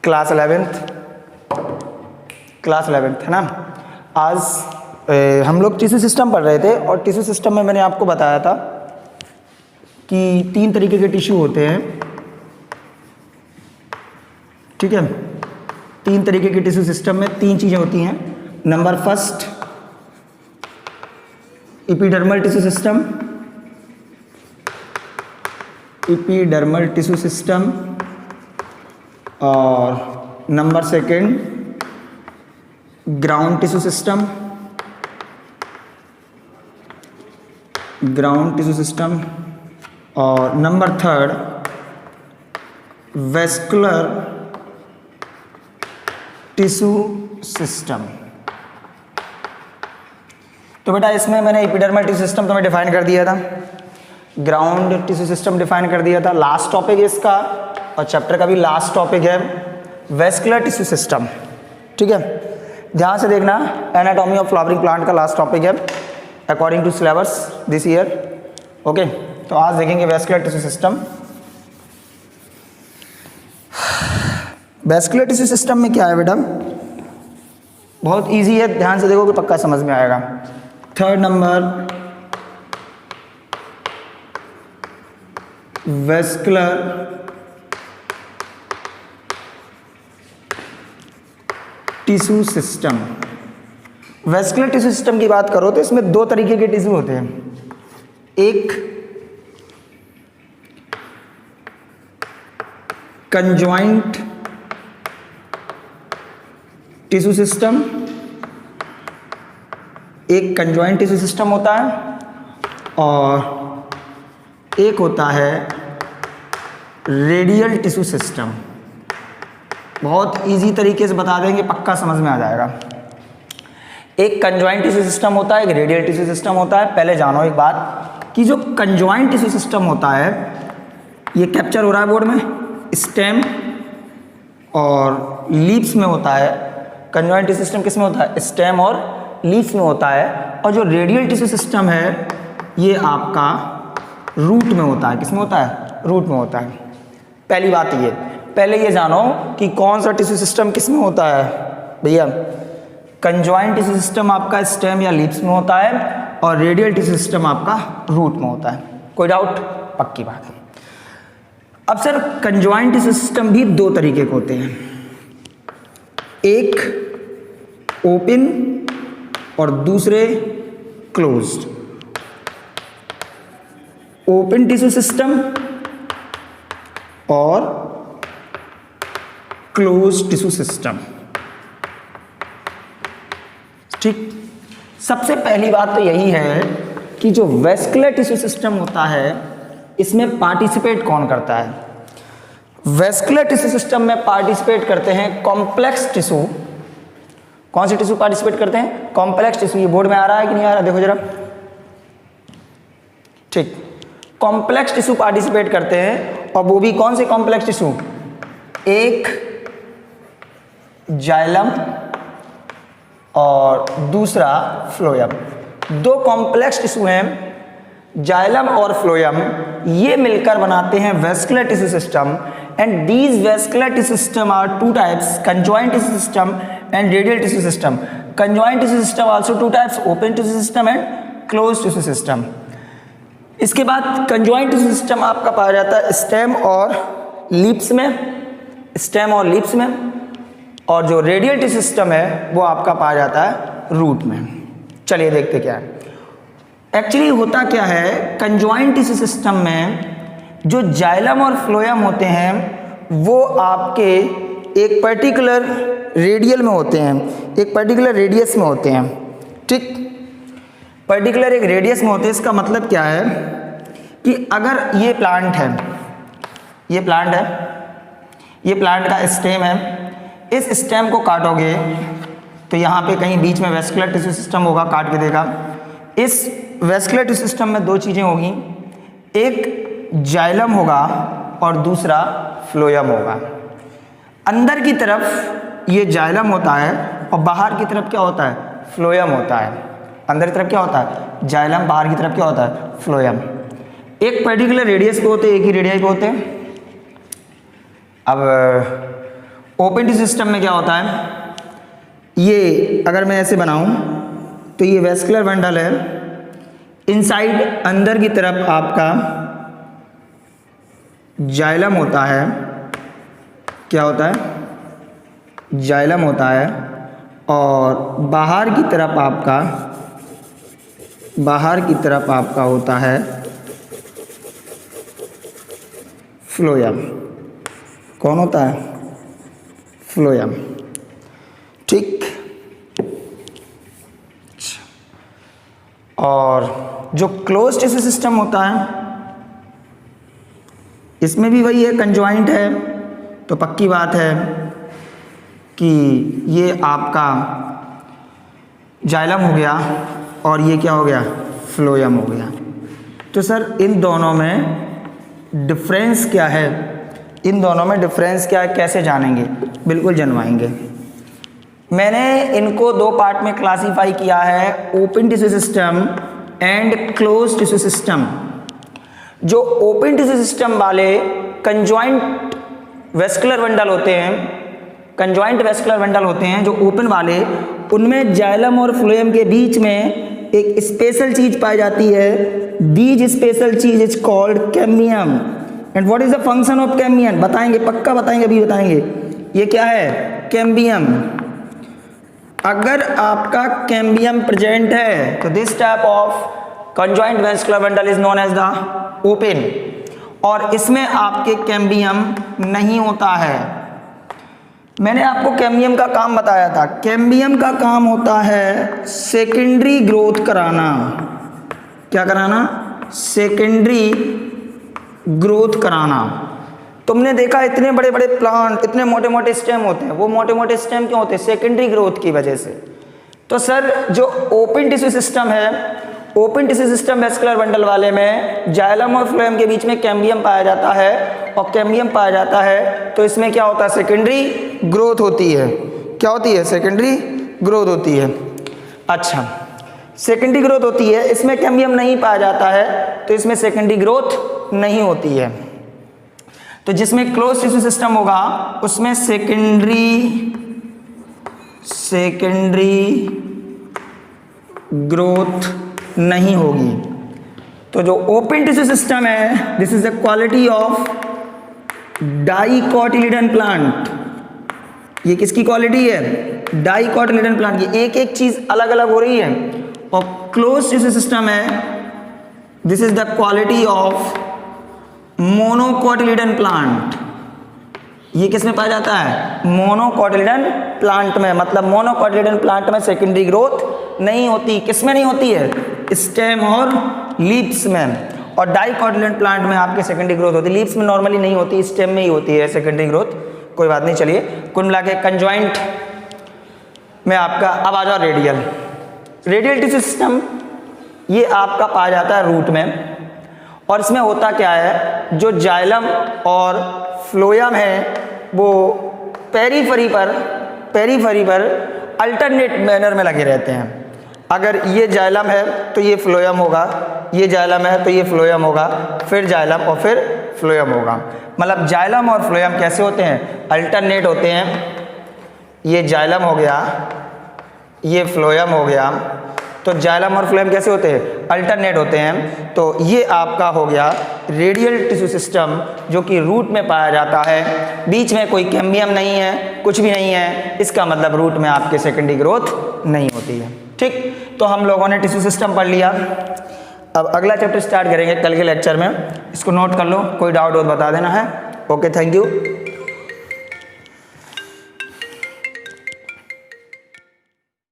Class 11th है ना। आज हम लोग टिश्यू सिस्टम पढ़ रहे थे और टिश्यू सिस्टम में मैंने आपको बताया था कि 3 तरीके के टिश्यू होते हैं, ठीक है। 3 तरीके के टिश्यू सिस्टम में 3 चीज़ें होती हैं। Number first epidermal tissue system, epidermal tissue system, और number second ground tissue system, ground tissue system, और number third vascular tissue system. तो बेटा इसमें मैंने एपिडर्मल टिश्यू सिस्टम तो मैं डिफाइन कर दिया था, ग्राउंड टिश्यू सिस्टम डिफाइन कर दिया था। लास्ट टॉपिक है इसका और चैप्टर का भी लास्ट टॉपिक है वेस्कुलर टिश्यू सिस्टम, ठीक है। ध्यान से देखना, एनाटॉमी ऑफ फ्लावरिंग प्लांट का लास्ट टॉपिक है according to syllabus this year, okay. तो आज देखेंगे vascular tissue system. Vascular tissue system में क्या है बेटा, बहुत इजी है, ध्यान से देखोगे पक्का समझ में आएगा। Third number vascular tissue system. Vascular tissue system की बात करो तो इसमें 2 तरीके के टिश्यू होते हैं। एक कंजॉइंट टिश्यू सिस्टम, एक कंजॉइंट टिश्यू सिस्टम होता है और एक होता है रेडियल टिश्यू सिस्टम। बहुत इजी तरीके से बता देंगे, पक्का समझ में आ जाएगा। एक कंजॉइंट टिश्यू सिस्टम होता है, एक रेडियल टिश्यू सिस्टम होता है। पहले जानो एक बात कि जो कंजॉइंट टिश्यू सिस्टम होता है, ये कैप्चर हो रहा है बोर्ड में, स्टेम और लीव्स में होता है। कंजॉइंट टिश्यू सिस्टम किस में होता है, स्टेम और लीव्स में होता है। और जो रेडियल टिश्यू सिस्टम है ये आपका रूट में होता है। किस में होता है, रूट में होता है। पहली बात ये, पहले ये जानो कि कौन सा टिश्यू सिस्टम किस में होता है भैया। कंजॉइंट टिश्यू सिस्टम आपका स्टेम या लीव्स में होता है और रेडियल टिश्यू सिस्टम आपका रूट में होता है। कोई डाउट, पक्की बात है। अब सर कंजॉइंट टिश्यू सिस्टम भी 2 तरीके के होते हैं, एक ओपन और दूसरे क्लोज्ड। ओपन टिश्यू सिस्टम और क्लोज्ड टिश्यू सिस्टम, ठीक। सबसे पहली बात तो यही है कि जो वेस्कुलर टिश्यू सिस्टम होता है इसमें पार्टिसिपेट कौन करता है। वेस्कुलर टिश्यू सिस्टम में पार्टिसिपेट करते हैं कॉम्प्लेक्स टिश्यू। कौन से टिश्यू पार्टिसिपेट करते हैं, कॉम्प्लेक्स टिश्यू। ये बोर्ड में आ रहा है कि नहीं आ रहा, देखो जरा, ठीक। कॉम्प्लेक्स टिश्यू पार्टिसिपेट करते हैं और वो भी कौन से कॉम्प्लेक्स टिश्यू, एक जाइलम और दूसरा फ्लोएम। 2 कॉम्प्लेक्स टिश्यू हैं, जाइलम और फ्लोएम, ये मिलकर बनाते हैं vascular tissue system. And these vascular tissue system are 2 types, conjoint tissue system and radial tissue system. Conjoint tissue system also 2 types, open tissue system and close tissue system. इसके बाद conjoint tissue system आपका पाया जाता है stem और leaves में, stem और leaves में, और जो रेडियल टिश्यू सिस्टम है वो आपका पाया जाता है रूट में। चलिए देखते क्या है। एक्चुअली होता क्या है, कंजॉइंट टिश्यू सिस्टम में जो जाइलम और फ्लोएम होते हैं वो आपके एक पर्टिकुलर रेडियल में होते हैं, एक पर्टिकुलर रेडियस में होते हैं, ठीक। पर्टिकुलर एक रेडियस में होते हैं। इसका मतलब क्या है कि अगर ये प्लांट है, ये प्लांट है, ये प्लांट का स्टेम है, इस स्टेम को काटोगे तो यहाँ पे कहीं बीच में वेस्कुलर टिश्यू सिस्टम होगा, काट के देगा। इस वेस्कुलर टिश्यू सिस्टम में 2 चीज़ें होगी, एक जाइलम होगा और दूसरा फ्लोएम होगा। अंदर की तरफ ये जाइलम होता है और बाहर की तरफ क्या होता है, फ्लोएम होता है। अंदर की तरफ क्या होता है जाइलम, बाहर की तरफ क्या होता है फ्लोएम। एक पर्टिकुलर रेडियस पे होते हैं, एक ही रेडियस पे होते हैं। अब ओपन टिश्यू सिस्टम में क्या होता है, ये अगर मैं ऐसे बनाऊं तो ये वेस्कुलर बंडल है, इनसाइड अंदर की तरफ आपका जाइलम होता है, क्या होता है, जाइलम होता है, और बाहर की तरफ आपका होता है फ्लोएम। कौन होता है, फ्लोएम, ठीक। और जो क्लोज टिश्यू सिस्टम होता है इसमें भी वही है, कंजॉइंट है, तो पक्की बात है कि ये आपका जाइलम हो गया और ये क्या हो गया, फ्लोएम हो गया। तो सर इन दोनों में डिफरेंस क्या है, इन दोनों में डिफरेंस क्या है, कैसे जानेंगे, बिल्कुल जनवाएंगे। मैंने इनको दो पार्ट में क्लासीफाई किया है, open tissue system and close tissue system. जो ओपन टिश्यू सिस्टम वाले कंजॉइंट वेस्कुलर बंडल होते हैं, कंजॉइंट वेस्कुलर बंडल होते हैं जो ओपन वाले, उनमें जाइलम और फ्लोएम के बीच में एक स्पेशल चीज पाई जाती है। दीज स्पेशल चीज is called cambium. And what is the function of cambium, बताएंगे, पक्का बताएंगे, अभी बताएंगे। ये क्या है, कैम्बियम। अगर आपका कैम्बियम प्रेजेंट है तो this type of conjoint vascular bundle is known as the open, और इसमें आपके कैम्बियम नहीं होता है। मैंने आपको कैम्बियम का काम बताया था, कैम्बियम का काम होता है सेकेंडरी ग्रोथ कराना। क्या कराना, सेकेंडरी ग्रोथ कराना। तुमने देखा इतने बड़े बड़े प्लांट, इतने मोटे मोटे स्टेम होते हैं, वो मोटे मोटे स्टेम क्यों होते हैं, सेकेंडरी ग्रोथ की वजह से। तो सर जो ओपन टिश्यू सिस्टम है, open tissue system vascular bundle वाले में जाइलम और फ्लोएम के बीच में कैम्बियम पाया जाता है, और कैम्बियम पाया जाता है तो इसमें क्या होता है, सेकेंडरी ग्रोथ होती है। क्या होती है, सेकेंडरी ग्रोथ होती है। अच्छा, सेकेंडरी ग्रोथ होती है, इसमें कैम्बियम नहीं पाया जाता है तो इसमें सेकेंडरी ग्रोथ नहीं होती है। तो जिसमें क्लोज टिश्यू सिस्टम होगा उसमें सेकेंडरी ग्रोथ नहीं होगी। तो जो ओपन टिश्यू सिस्टम है, this is the quality of dicotyledon plant. ये किसकी क्वालिटी है, डाइकोटिलिडन प्लांट की, एक एक चीज अलग अलग हो रही है। और क्लोज टिश्यू सिस्टम है, this is the quality of monocotyledon plant. ये किसमें पाया जाता है, मोनोकोटिलिडन प्लांट में। मतलब मोनोकोटिलिडन प्लांट में सेकेंडरी ग्रोथ नहीं होती। किसमें नहीं होती है, स्टेम और लीव्स में। और डाइकोटिलिडन प्लांट में आपके सेकेंडरी ग्रोथ होती है, लीव्स में नॉर्मली नहीं होती, स्टेम में ही होती है सेकेंडरी ग्रोथ। कोई बात नहीं, चलिए कुल मिला के कंजॉइंट में आपका, अब आ जाओ रेडियल टिश्यू सिस्टम। ये आपका पाया जाता है रूट में, और इसमें होता क्या है, जो जाइलम और फ्लोएम है वो पेरीफेरी पर अल्टरनेट मैनर में लगे रहते हैं। अगर ये जाइलम है तो ये फ्लोएम होगा, ये जाइलम है तो ये फ्लोएम होगा, फिर जाइलम और फिर फ्लोएम होगा। मतलब जाइलम और फ्लोएम कैसे होते हैं, अल्टरनेट होते हैं। ये जाइलम हो गया, ये फ्लोएम हो गया। तो जाइलम और फ्लोएम कैसे होते हैं, अल्टरनेट होते हैं। तो ये आपका हो गया रेडियल टिश्यू सिस्टम, जो कि रूट में पाया जाता है। बीच में कोई कैम्बियम नहीं है, कुछ भी नहीं है, इसका मतलब रूट में आपके सेकेंडरी ग्रोथ नहीं होती है। ठीक, तो हम लोगों ने टिश्यू सिस्टम पढ़ लिया। अब अगला चैप्टर स्टार्ट करेंगे कल के लेक्चर में, इसको नोट कर लो, कोई डाउट हो बता देना है। Okay, thank you.